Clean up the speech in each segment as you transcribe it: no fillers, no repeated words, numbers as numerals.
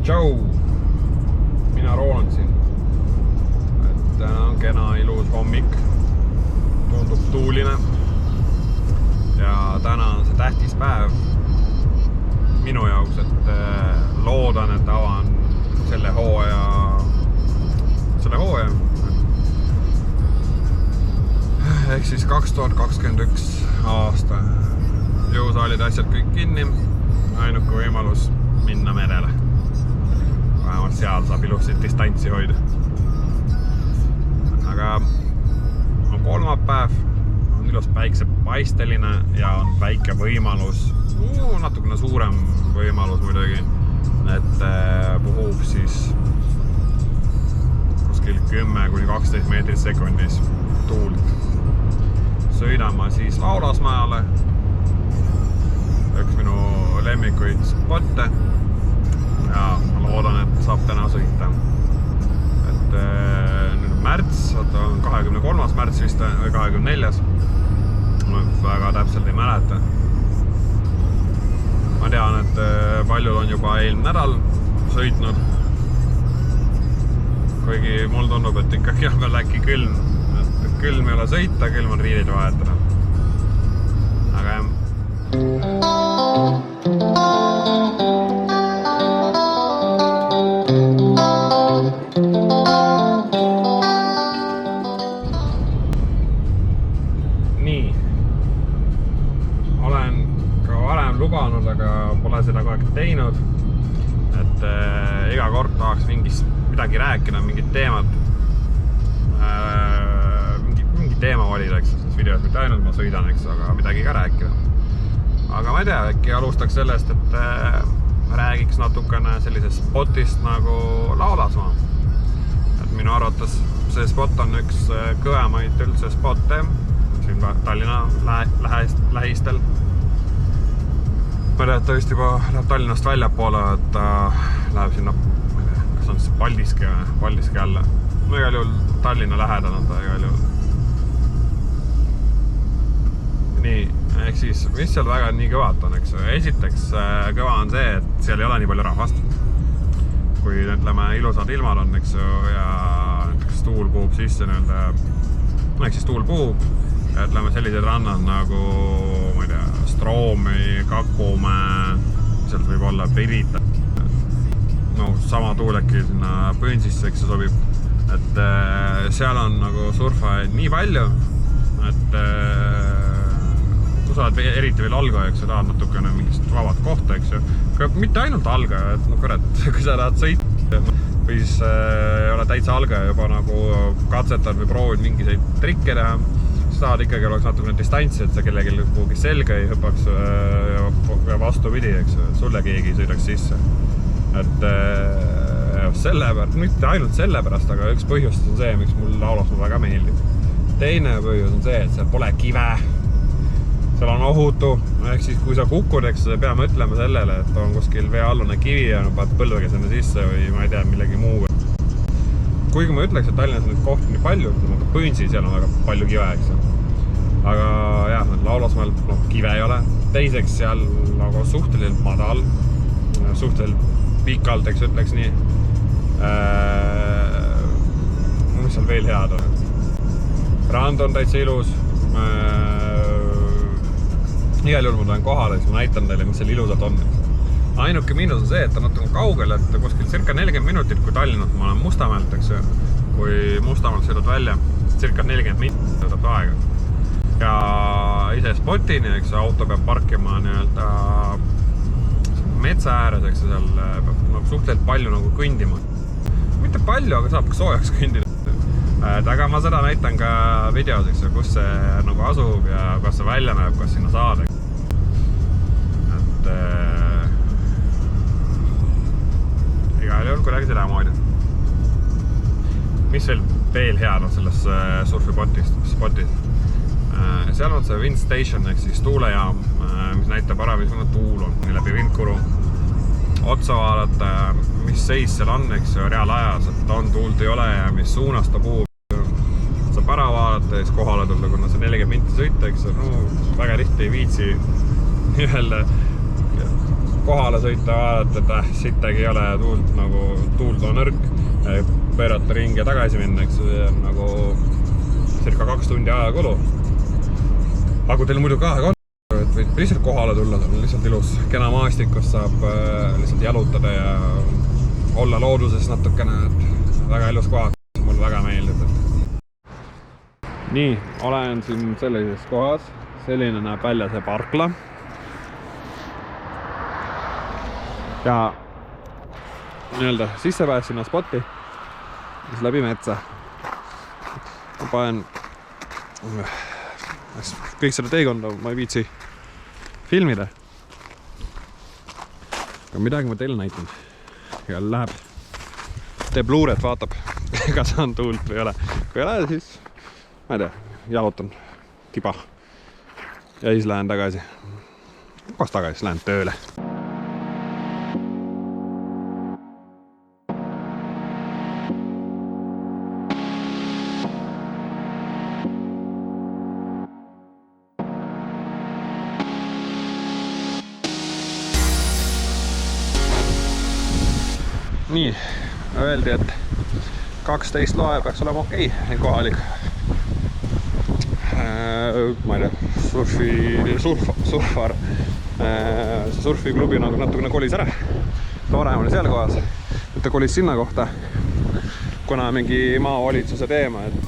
Tšau! Mina Roland siin. Täna on kena ilus hommik. Tundub tuuline. Ja täna on see tähtis päev minu jaoks, et loodan, et avan selle hooaja. Ehk siis 2021 aasta. Jõusaalid asjad kõik kinni. Ainuke võimalus minna merele. Vähemalt seal saab ilusti distantsi hoida. Aga on kolmapäev, on ilus päiksepaisteline ja on väike võimalus, natukene suurem võimalus muidugi, et puhub siis kuskil 10–12 meetrit sekundis tuult. Sõidan ma siis Laulasmaale, üks minu lemmikuid spotte ja ma loodan, et saab täna sõita. Et nüüd on märts, on 23. märts vist või 24. Ma väga täpselt ei mäleta. Ma tean, et paljud on juba eelmine nädal sõitnud. Kuigi mul tundub, et ikkagi on veel äkki külm. Et külm ei ole sõita, külm on riideid vahetada. Aga jah. Nii. Olen ka varem lubanud, aga pole seda kogu aeg teinud. Et iga kord tahaks midagi rääkida, mingit teemat. Mingi teema valida, eks, sest videos mitte ainult ma sõidan, eks, aga midagi ka rääkida. Aga ma ei tea, äkki alustaks sellest, et räägiks natukene sellisest spotist nagu Laulasmaa. Et minu arvates see spot on üks kõvemaid üldse spotte siin Tallinna lähistel. Ma tean, et ta vist juba läheb Tallinnast väljapoole, et ta läheb sinna, kas on siis Paldiski jälle. No igal juhul Tallinna lähedal on ta igal juhul. Nii, ehk siis, mis seal väga nii kõvat on, eks? Esiteks kõva on see, et seal ei ole nii palju rahvast. Kui ütleme, ilusad ilmad on, eks ju, ja näiteks tuul puhub sisse ehk siis tuul puhub, ja ütleme sellised rannad nagu, ma ei tea, Stroomi, Kakumäe, sealt võib olla Pirita. No, sama tuul äkki sinna Põnsisse, eks see sobib. Et seal on nagu surfajaid nii palju, et sa oled eriti veel algaja, eks sa tahad natukene mingist vabat kohta, eks ju. Mitte ainult algaja, et no kurat, kui sa tahad sõita või siis ei ole täitsa algaja juba nagu katsetad või proovid mingiseid trikke teha, siis tahad ikkagi oleks natukene distantsi, et sa kellegi kuhugi selga ei hüppaks ja vastupidi, eks ju, et sulle keegi ei sõidaks sisse. Et sellepärast, mitte ainult sellepärast, aga üks põhjust on see, miks mul Laulasmaa väga meeldib. Teine põhjus on see, et seal pole kive. Seal on ohutu, ehk siis kui sa kukud, eks sa peame ütlema sellele, et on kuskil veeallune kivi ja pead põlvega sinna sisse või ma ei tea, millegi muu. Kuigi ma ütleks, et Tallinnas on neid kohti nii palju, aga Põnsi seal on väga palju kive, eks. Aga jah, Laulasmaal kive ei ole. Teiseks seal nagu suhteliselt madal, suhteliselt pikalt, eks ütleks nii. Mis seal veel head on? Rand on täitsa ilus. Igal juhul ma tulen kohale, siis ma näitan teile, mis seal ilusad on. Ainuke miinus on see, et ta natuke kaugel, et kuskil circa 40 minutit, kui Tallinnast ma olen Mustamäelt, eks ju. Kui Mustamäelt sõidad välja, circa 40 minutit võtab aega. Ja ise spotini, eks auto peab parkima metsa ääres, eks seal peab suhteliselt palju nagu kõndima. Mitte palju, aga saab soojaks kõndida. Aga ma seda näitan ka videos, eks ju, kus see nagu asub ja kas see välja näeb, kas sinna saada. Et igal juhul kuidagi seda moodi. Mis veel head on selles surfipotis? Seal on see wind station, ehk siis tuulejaam, mis näitab ära, mis tuul on läbi vindkuru. Otsa vaadata, mis seis seal on, eks ju, reaalajas, et on tuult ei ole ja mis suunas ta puhub. Saab ära vaadata ja siis kohale tulla, kuna see 40 minti sõita, eks väga tihti ei viitsi kohale sõita, vaadata, et sittagi ei ole tuult on nõrk, pöörata ringi ja tagasi minna, eks see on nagu circa 2 tundi ajakulu. Aga kui teil muidu ka aega on, et võid lihtsalt kohale tulla, see on lihtsalt ilus. Kena maastikust saab lihtsalt jalutada ja olla looduses natukene, et väga ilus kohad, mulle väga meeldib. Nii, olen siin sellises kohas, selline näeb välja see parkla. Ja nii-öelda sissepääs sinna spotti, mis läbi metsa. Ma panen kõik seda teekonda, ma ei viitsi filmida. Aga midagi ma teile näitan. Ja läheb, teeb luuret, vaatab, kas on tuult või ei ole. Kui ei ole, siis ma ei tea, jalutan tiba. Ja siis lähen tagasi. Kas tagasi, lähen tööle. Nii, öeldi, et 12 loe peaks olema okei, kohalik. Ma ei tea, surfar. See surfiklubi nagu natukene kolis ära. Varem oli seal kohas, et ta kolis sinna kohta, kuna mingi maavalitsuse teema, et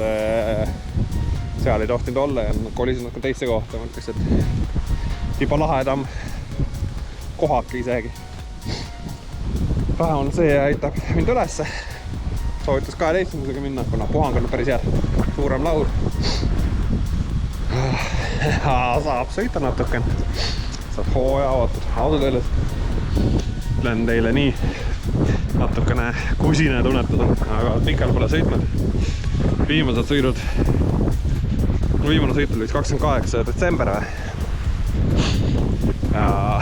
seal ei tohtinud olla ja kolisid natuke teisse kohta. Ma ütleks, et tiba lahedam kohake isegi. Vähemalt see aitab mind ülesse. Soovitas 12-ga minna, kuna puhang on päris hea. Suurem laul. Saab sõita natuken. Saab hooja avatud. Ausalt öeldes ütlen teile nii natukene kusine tunnetada, aga pikalt pole sõitnud. Viimane sõit oli 28. detsember. Ja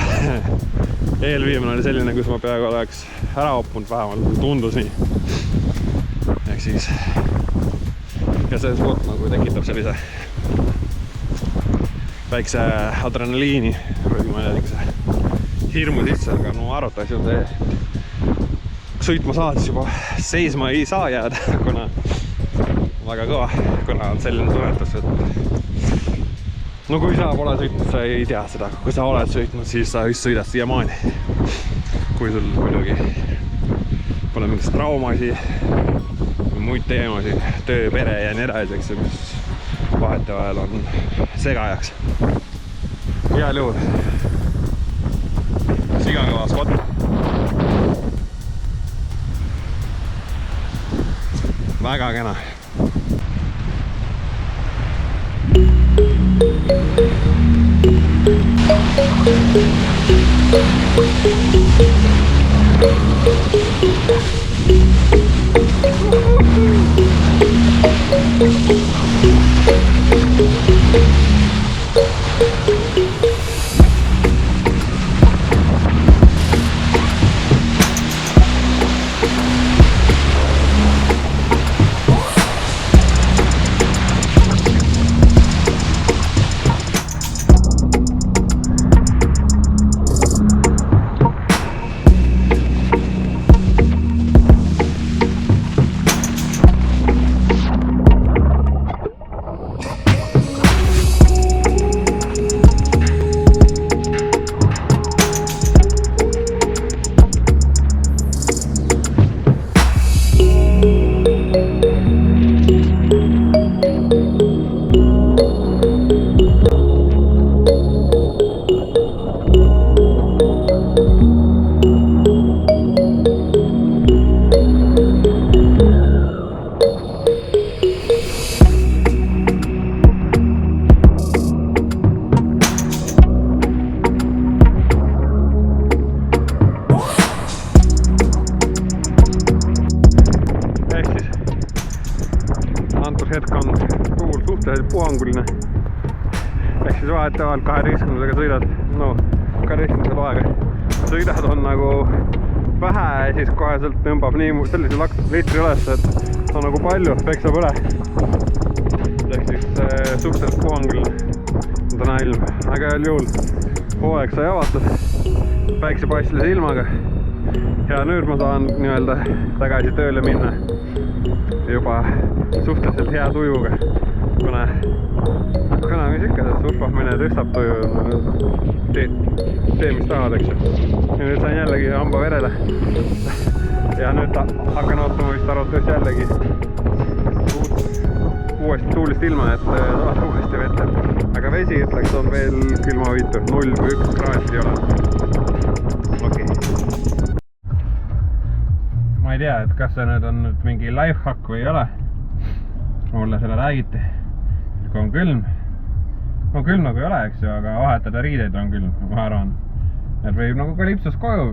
eelviimane oli selline, kus ma peaaegu oleks ära oppunud, vähemalt tundus nii. Ehk siis ja see sport nagu tekitab sellise väikse adrenaliini või ma ei tea, hirmu sisse, aga no arvatavasti on see sõitma saad, siis juba seisma ei saa jääda, kuna väga kõva, kuna on selline tunnetus, et no kui sa pole sõitnud, sa ei tea seda, kui sa oled sõitnud, siis sa just sõidad siiamaani. Kui sul muidugi pole mingist traumasi, muid teemasi, töö, pere ja nii edasi, eks, mis vahetevahel on segajaks. Heal juhul. Sigakõva spot. Väga kena. puhanguline. Ehk siis vahetevahel 12-ga sõidad, no 12 loega sõidad on nagu vähe ja siis koheselt tõmbab nii sellise liitri üles, et on nagu palju, peksab üle. Ehk siis suhteliselt puhanguline on täna ilm, aga heal juhul hooaeg sai avatud, päiksepaistlase ilmaga. Ja nüüd ma saan nii-öelda tagasi tööle minna juba suhteliselt hea tujuga, kuna mis ikka, surfamine tõstab tuju, tee mis tahad, eks ju. Ja nüüd sain jällegi hamba verele. Ja nüüd hakkan ootama vist arvates jällegi uuesti tuulist ilma, et saada uuesti vette. Aga vesi ütleks on veel külmaviitu, 0 või 1 kraadi ei ole. Okei. Ma ei tea, et kas see nüüd on nüüd mingi lifehack või ei ole. Mulle selle räägiti. Kui on külm nagu ei ole, eks ju, aga vahetada riideid on külm, ma arvan. Et võib nagu Kalipsos koju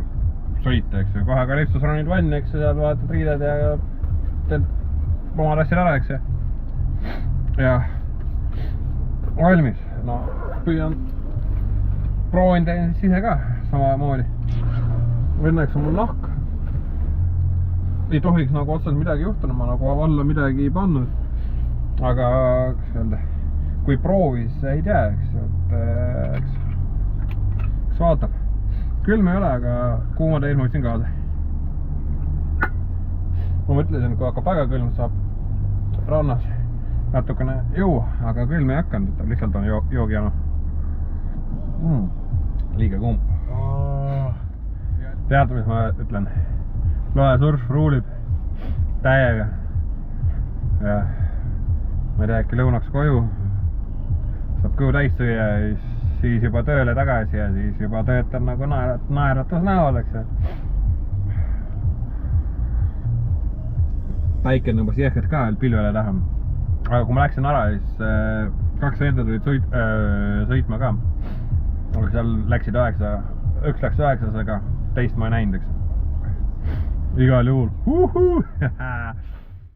sõita, eks ju. Kohe Kalipsos ronid vanni, eks ju, seal vahetad riided ja teed omad asjad ära, eks ju. Ja valmis. No, proovin teen siis ise ka samamoodi. Õnneks on mul nahk. Ei tohiks nagu otseselt midagi juhtunud, ma nagu alla midagi ei pannud. Aga, kas öelda, kui proovis, ei tea, eks vaatab. Külm ei ole, aga kuumade ilma võtsin kaasa. Ma mõtlesin, kui hakkab väga külm, saab rannas natukene juua, aga külm ei hakanud, lihtsalt on joogijanu. Liiga kuum. Tead, mis ma ütlen? Loe surf ruulib täiega. Ja ma ei tea, äkki lõunaks koju. Saab kõhu täis süüa ja siis juba tööle tagasi ja siis juba töötan nagu naeratus näol, eks. Päike nõmbas jääkad ka veel pilvele taha. Aga kui ma läksin ära, siis 2 venda tulid sõitma ka. Aga seal läksid 9, üks läks 9, aga teist ma ei näinud, eks. Igal juhul.